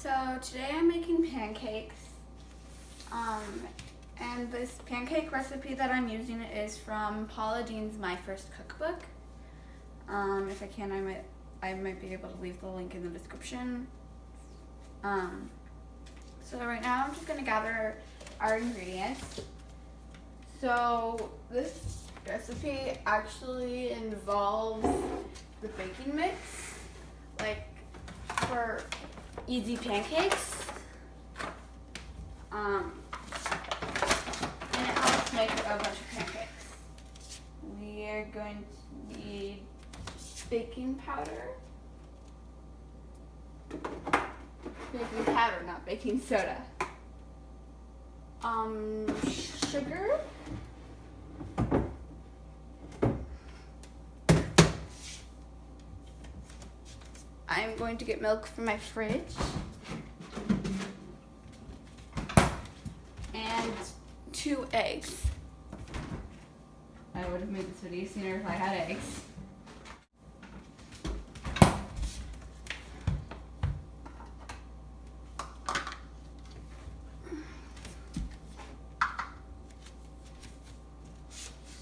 So today I'm making pancakes, and this pancake recipe that I'm using is from Paula Deen's My First Cookbook. If I can, I might be able to leave the link in the description. So right now I'm just gonna gather our ingredients. So this recipe actually involves the baking mix, like for easy pancakes. And it helps make a bunch of pancakes. We are going to need baking powder. Baking powder, not baking soda. Sugar. I'm going to get milk from my fridge. And 2 eggs. I would have made this video sooner if I had eggs.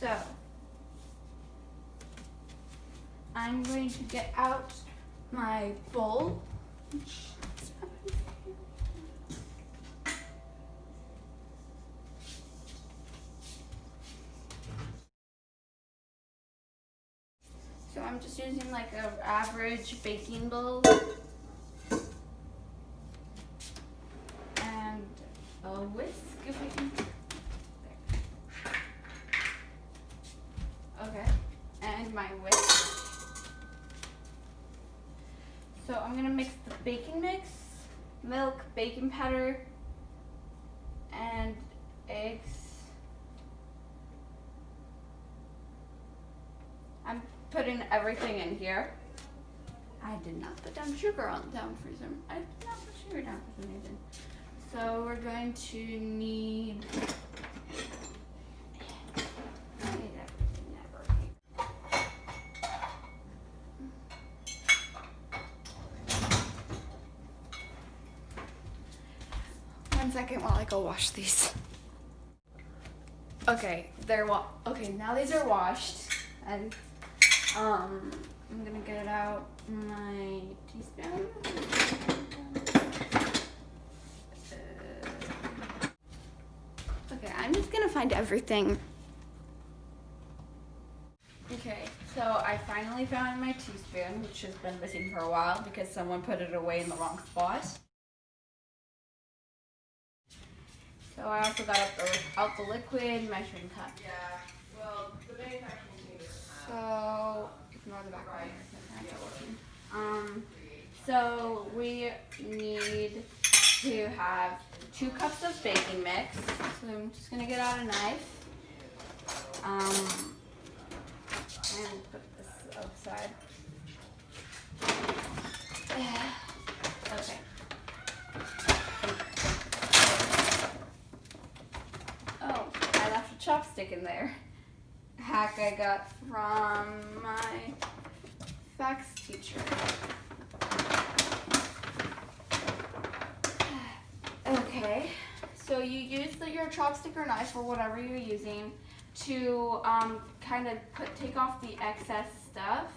So, I'm going to get out my bowl. So I'm just using like an average baking bowl and a whisk if I can. Okay, and my whisk. So I'm gonna mix the baking mix, milk, baking powder, and eggs. I'm putting everything in here. I did not put down sugar down for some. I did not put sugar down for some reason. So we're going to need. One second while I go wash these. Okay, okay, now these are washed, and I'm gonna get it out my teaspoon. Okay, I'm just gonna find everything. Okay, so I finally found my teaspoon, which has been missing for a while because someone put it away in the wrong spot. So I also got out the liquid measuring cup. Yeah, well, the manufacturing team doesn't have. So ignore the background. So we need to have 2 cups of baking mix. So I'm just gonna get out a knife. And put this outside. Okay. Oh, I left a chopstick in there. Hack I got from my fax teacher. Okay, so you use your chopstick or knife or whatever you're using to kind of take off the excess stuff.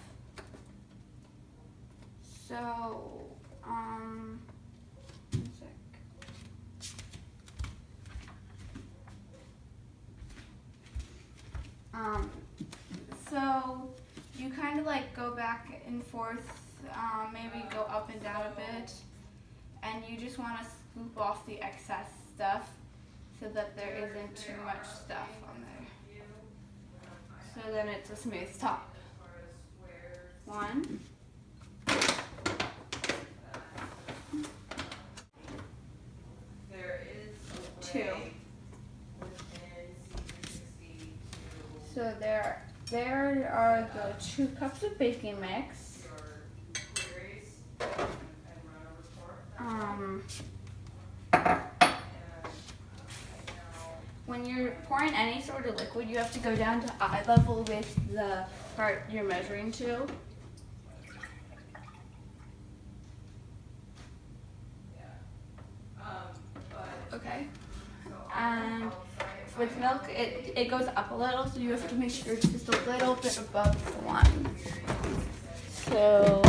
So, one sec. So you kind of like go back and forth, maybe go up and down a bit, and you just want to scoop off the excess stuff so that there isn't too much stuff on there. So then it's a smooth top. 1. 2. So there are the 2 cups of baking mix. When you're pouring any sort of liquid, you have to go down to eye level with the part you're measuring to. milk, it goes up a little, so you have to make sure it's just a little bit above 1. So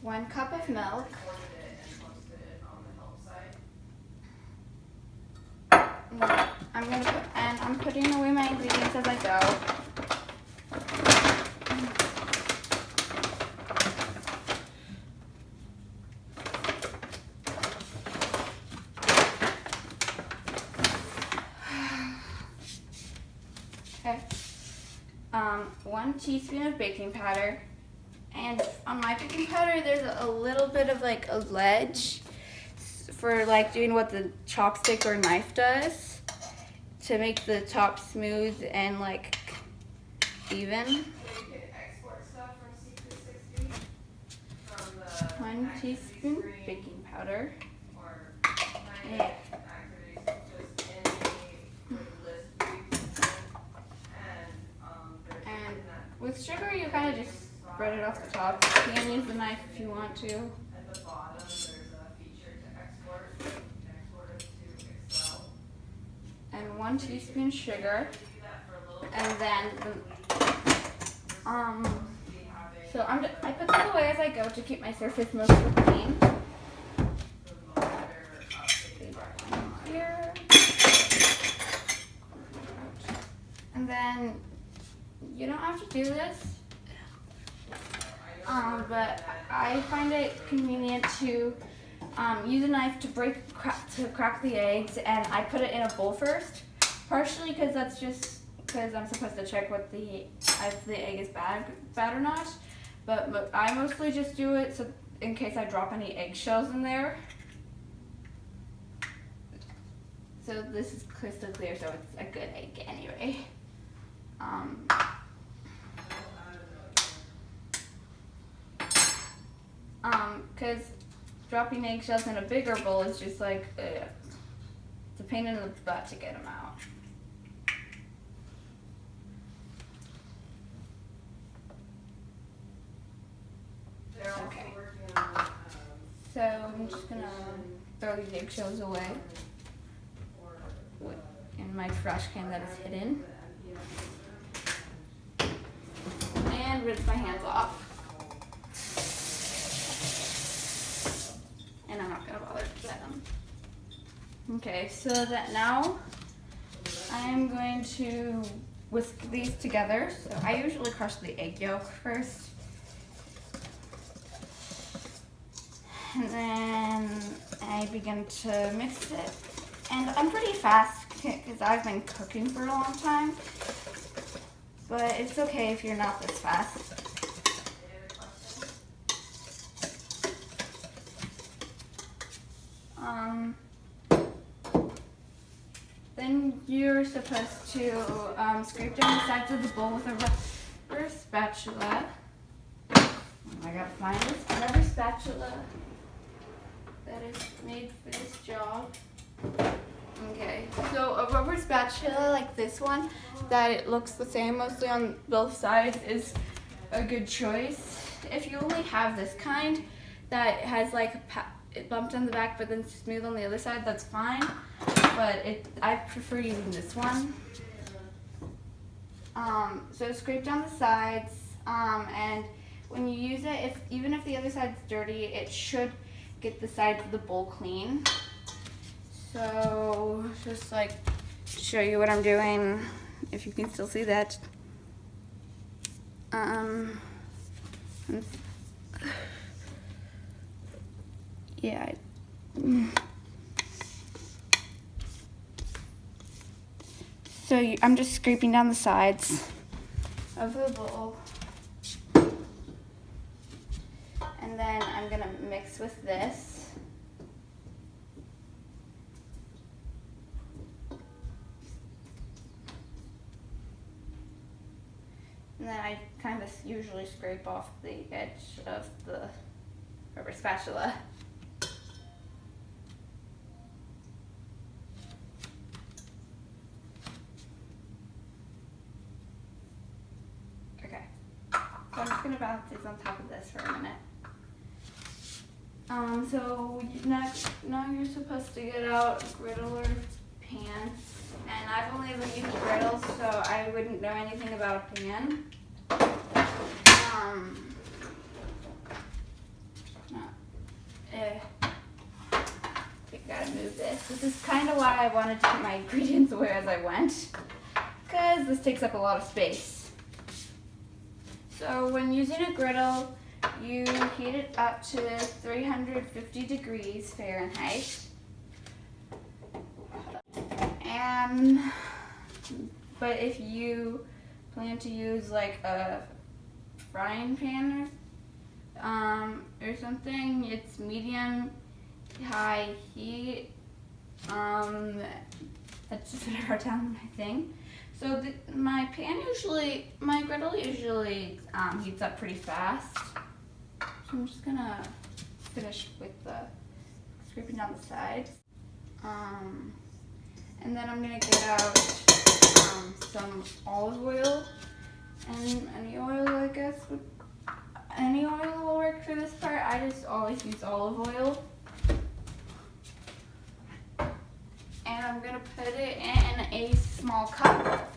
1 cup of milk. I'm putting away my ingredients as I go. Okay. 1 teaspoon of baking powder. And on my baking powder, there's a little bit of like a ledge for like doing what the chopstick or knife does to make the top smooth and like even. So you can export stuff from C360 from the 1 teaspoon activity screen baking powder. or 98 activities, just any list brief and And with sugar, you kind of just spread it off the top. You can use the knife if you want to. at the bottom there's a feature to export. You can export it to Excel. And 1 teaspoon sugar. Do that for a little bit. And then, so I put this away as I go to keep my surface mostly clean. Here. And then, you don't have to do this, but I find it convenient to use a knife to crack the eggs, and I put it in a bowl first, partially because that's just because I'm supposed to check if the egg is bad or not, but I mostly just do it so in case I drop any eggshells in there. So this is crystal clear, so it's a good egg anyway. Because dropping eggshells in a bigger bowl is just like, it's a pain in the butt to get them out. They're also Okay. working on So I'm just gonna throw these eggshells away in my trash can that is hidden. And rinse my hands off. And I'm not gonna bother to set them. Okay, so that now I'm going to whisk these together. So I usually crush the egg yolk first. And then I begin to mix it. And I'm pretty fast because I've been cooking for a long time. But it's okay if you're not this fast. Then you're supposed to scrape down the sides of the bowl with a rubber spatula. I gotta find this rubber spatula that is made for this job. Okay, so a rubber spatula like this one, that it looks the same mostly on both sides, is a good choice. If you only have this kind that has like it bumped on the back but then smooth on the other side, that's fine. But I prefer using this one. So scrape down the sides, and when you use it, even if the other side's dirty, it should get the sides of the bowl clean. So just like show you what I'm doing, if you can still see that. Yeah. So I'm just scraping down the sides of the bowl. And then I'm gonna mix with this. And then I kind of usually scrape off the edge of the rubber spatula. Okay, so I'm just gonna balance these on top of this for a minute. So next, now you're supposed to get out a griddle or pan. And I've only ever used griddles, so I wouldn't know anything about a pan. I gotta move this. This is kind of why I wanted to put my ingredients away as I went, because this takes up a lot of space. So when using a griddle, you heat it up to 350 degrees Fahrenheit. But if you plan to use like a frying pan or something, it's medium high heat. That's just a hard time, I think. So my griddle usually heats up pretty fast. So I'm just gonna finish with the scraping down the sides. And then I'm gonna get out some olive oil, and any oil, I guess, any oil will work for this part. I just always use olive oil. And I'm gonna put it in a small cup.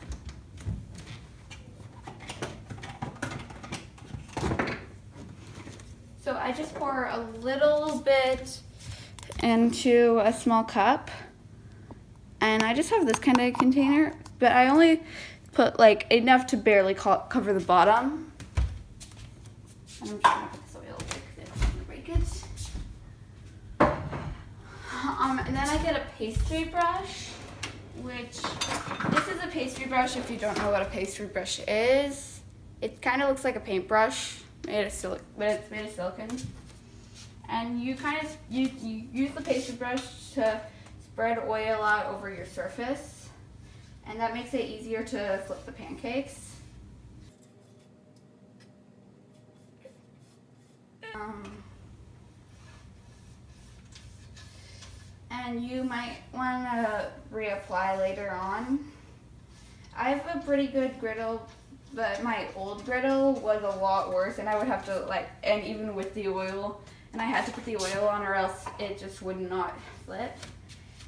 So I just pour a little bit into a small cup. And I just have this kind of container, but I only put like enough to barely cover the bottom. And I'm just gonna put this oil like this and break it. And then I get a pastry brush, which this is a pastry brush if you don't know what a pastry brush is. It kind of looks like a paintbrush, but it's made of silicone. And you use the pastry brush to spread oil out over your surface, and that makes it easier to flip the pancakes. And you might want to reapply later on. I have a pretty good griddle, but my old griddle was a lot worse, and I would have to and even with the oil, and I had to put the oil on or else it just would not flip.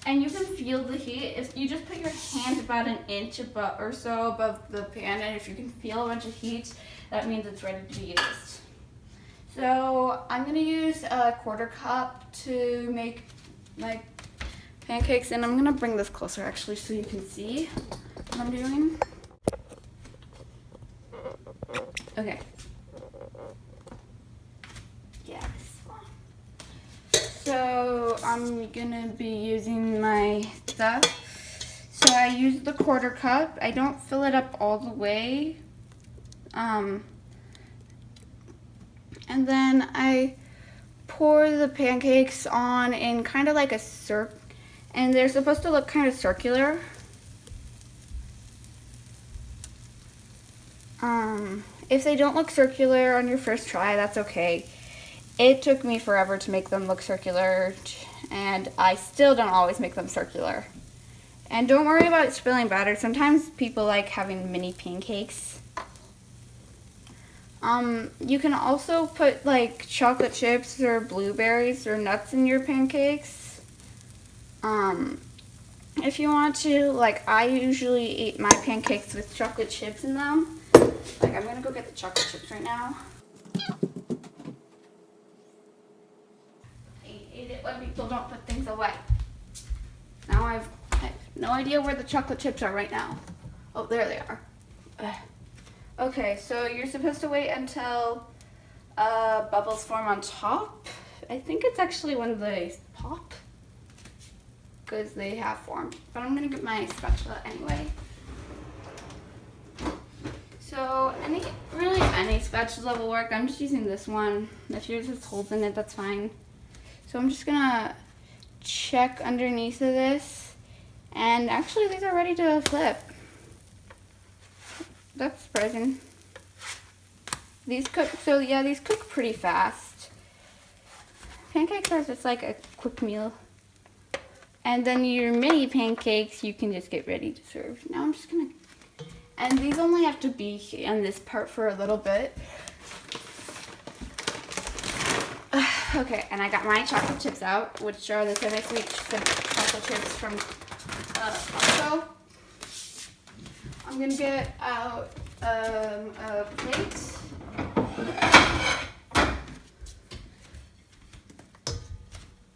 And you can feel the heat. If you just put your hand about an inch or so above the pan, and if you can feel a bunch of heat, that means it's ready to be used. So I'm gonna use a 1/4 cup to make my pancakes, and I'm gonna bring this closer actually so you can see what I'm doing. Okay. Yeah, this one. So I'm gonna be using my stuff. So I use the 1/4 cup. I don't fill it up all the way. And then I pour the pancakes on in kind of like a circle, and they're supposed to look kind of circular. If they don't look circular on your first try, that's okay. It took me forever to make them look circular, and I still don't always make them circular. And don't worry about spilling batter. Sometimes people like having mini pancakes. You can also put like chocolate chips or blueberries or nuts in your pancakes. If you want to, I usually eat my pancakes with chocolate chips in them. I'm gonna go get the chocolate chips right now. I hate it when people don't put things away. Now I have no idea where the chocolate chips are right now. Oh, there they are. Okay, so you're supposed to wait until bubbles form on top. I think it's actually when they pop, because they have formed. But I'm gonna get my spatula anyway. So any spatula will work. I'm just using this one. If yours has holes in it, that's fine. So I'm just gonna check underneath of this, and actually these are ready to flip. That's surprising. These cook pretty fast. Pancakes are just like a quick meal. And then your mini pancakes, you can just get ready to serve. Now I'm just gonna, and these only have to be on this part for a little bit. Okay, and I got my chocolate chips out, which are the semi-sweet chocolate chips from Costco. I'm gonna get out a plate.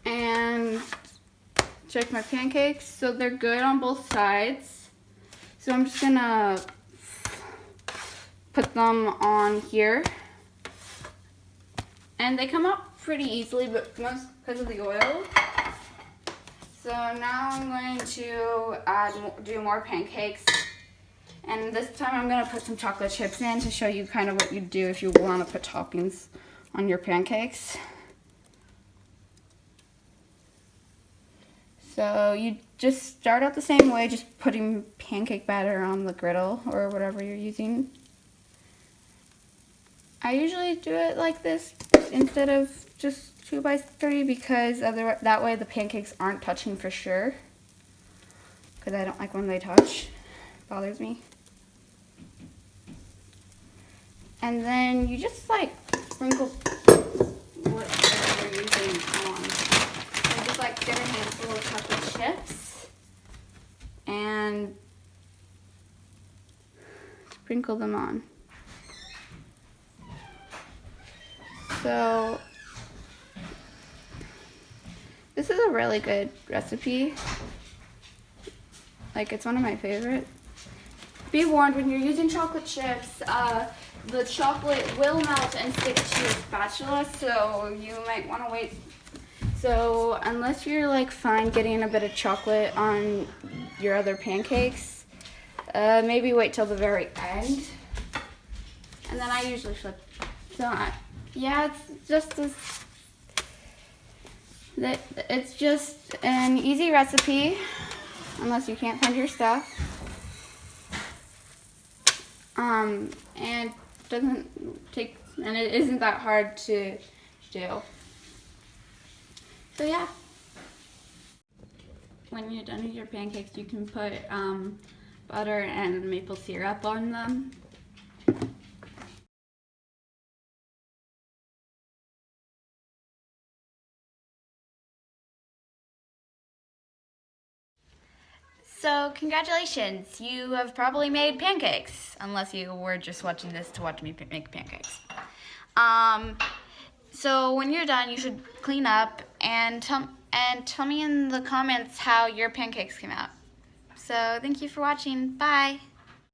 And check my pancakes. So they're good on both sides. So I'm just gonna put them on here. And they come out pretty easily, but most because of the oil. So now I'm going to do more pancakes. And this time I'm going to put some chocolate chips in to show you kind of what you do if you want to put toppings on your pancakes. So you just start out the same way, just putting pancake batter on the griddle or whatever you're using. I usually do it like this instead of just 2x3 because that way the pancakes aren't touching for sure. Because I don't like when they touch. It bothers me. And then you just like sprinkle whatever you're using on. And just like get a handful of chocolate chips and sprinkle them on. So this is a really good recipe. Like, it's one of my favorites. Be warned, when you're using chocolate chips, the chocolate will melt and stick to your spatula, so you might want to wait. So unless you're like fine getting a bit of chocolate on your other pancakes, maybe wait till the very end. And then I usually flip. So yeah, it's just an easy recipe, unless you can't find your stuff. And it isn't that hard to do. So yeah. When you're done with your pancakes, you can put butter and maple syrup on them. So congratulations, you have probably made pancakes, unless you were just watching this to watch me make pancakes. So when you're done, you should clean up and tell me in the comments how your pancakes came out. So thank you for watching. Bye.